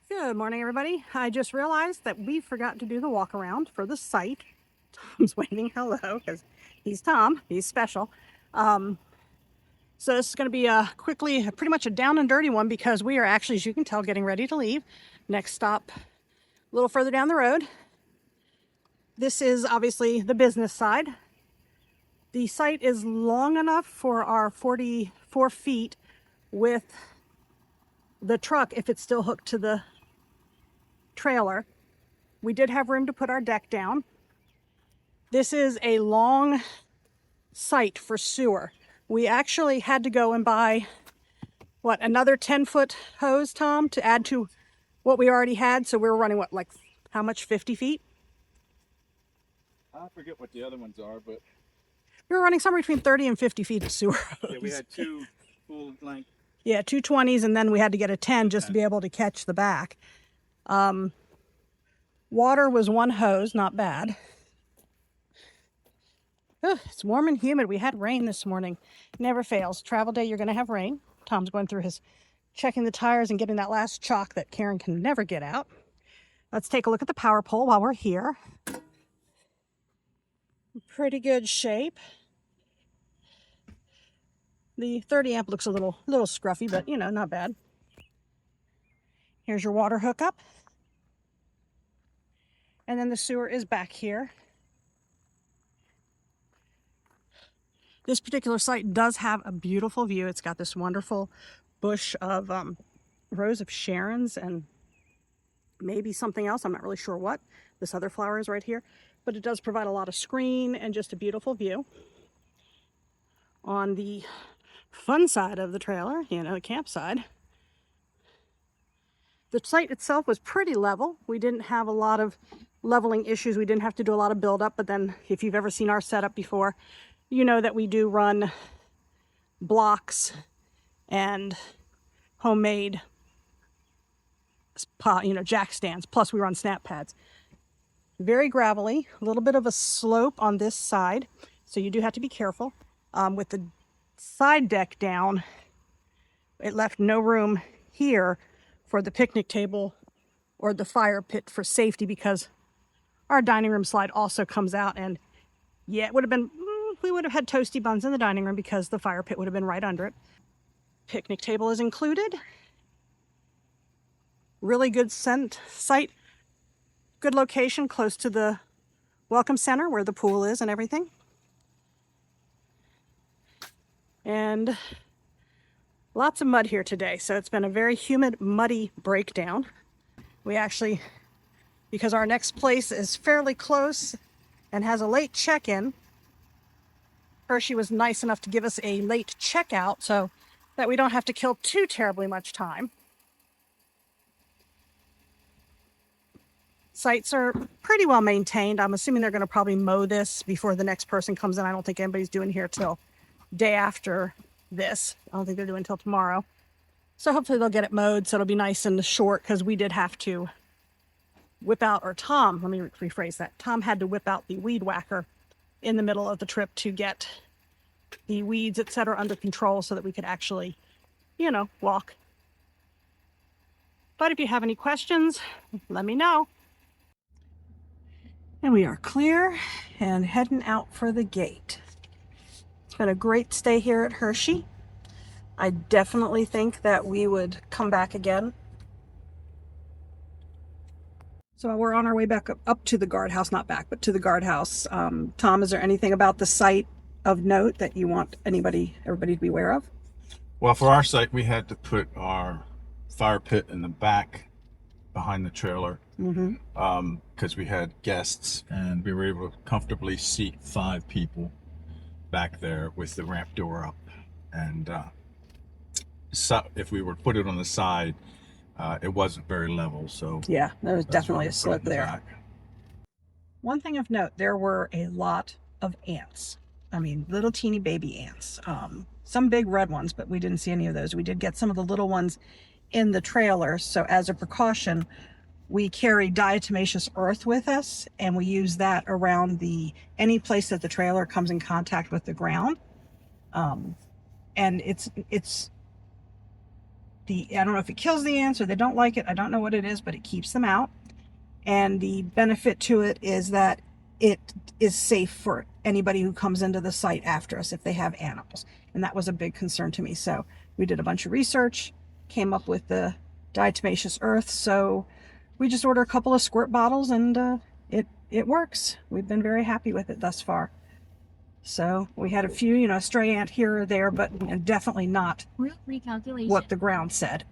Good morning, everybody. I just realized that we forgot to do the walk around for the site. Tom's waving hello because he's Tom. He's special. Um, so this is going to be pretty much a down and dirty one because we are actually, as you can tell, getting ready to leave. Next stop, a little further down the road. This is obviously the business side. The site is long enough for our 44 feet with the truck if it's still hooked to the trailer. We did have room to put our deck down. This is a long site for sewer. We actually had to go and buy, another 10-foot hose, Tom, to add to what we already had. So we were running, how much, 50 feet? I forget what the other ones are, but we were running somewhere between 30 and 50 feet of sewer hose. yeah, we had two full length. Yeah, two 20s, and then we had to get a 10 just to be able to catch the back. Water was one hose, not bad. It's warm and humid. We had rain this morning. Never fails. Travel day, you're going to have rain. Tom's going through his checking the tires and getting that last chalk that Karen can never get out. Let's take a look at the power pole while we're here. Pretty good shape. The 30 amp looks a little scruffy, but not bad. Here's your water hookup. And then the sewer is back here. This particular site does have a beautiful view. It's got this wonderful bush of rows of Sharons and maybe something else. I'm not really sure what. This other flower is right here. But it does provide a lot of screen and just a beautiful view. On the fun side of the trailer, the camp side, the site itself was pretty level. We didn't have a lot of leveling issues. We didn't have to do a lot of build up. But then if you've ever seen our setup before, you know that we do run blocks and homemade, jack stands. Plus we run snap pads. Very gravelly, a little bit of a slope on this side. So you do have to be careful. With the side deck down, it left no room here for the picnic table or the fire pit for safety because our dining room slide also comes out, and yeah, it would have been, we would have had toasty buns in the dining room because the fire pit would have been right under it. Picnic table is included. Really good site, good location, close to the welcome center where the pool is and everything. And lots of mud here today, so it's been a very humid, muddy breakdown. We actually, because our next place is fairly close and has a late check-in, Hershey was nice enough to give us a late checkout so that we don't have to kill too terribly much time. Sites are pretty well maintained. I'm assuming they're going to probably mow this before the next person comes in. I don't think anybody's doing here till day after this. I don't think they're doing until tomorrow. So hopefully they'll get it mowed so it'll be nice and short, because we did have to whip out, or Tom, let me rephrase that. Tom had to whip out the weed whacker in the middle of the trip to get the weeds, etc., under control so that we could actually, walk. But if you have any questions, let me know. And we are clear and heading out for the gate. It's been a great stay here at Hershey. I definitely think that we would come back again. So we're on our way back up to the guardhouse, not back, but to the guardhouse. Tom, is there anything about the site of note that you want everybody to be aware of? Well, for our site, we had to put our fire pit in the back behind the trailer because we had guests, and we were able to comfortably seat 5 people back there with the ramp door up. And so if we were to put it on the side, it wasn't very level. So yeah, there was definitely a slope there. Back. One thing of note, there were a lot of ants. I mean, little teeny baby ants. Some big red ones, but we didn't see any of those. We did get some of the little ones in the trailer. So as a precaution, we carry diatomaceous earth with us, and we use that around any place that the trailer comes in contact with the ground. And it's I don't know if it kills the ants or they don't like it. I don't know what it is, but it keeps them out. And the benefit to it is that it is safe for anybody who comes into the site after us if they have animals. And that was a big concern to me. So we did a bunch of research, came up with the diatomaceous earth. So we just ordered a couple of squirt bottles and it works. We've been very happy with it thus far. So we had a few, you know, stray ant here or there, but definitely not Route recalculation. what the ground said.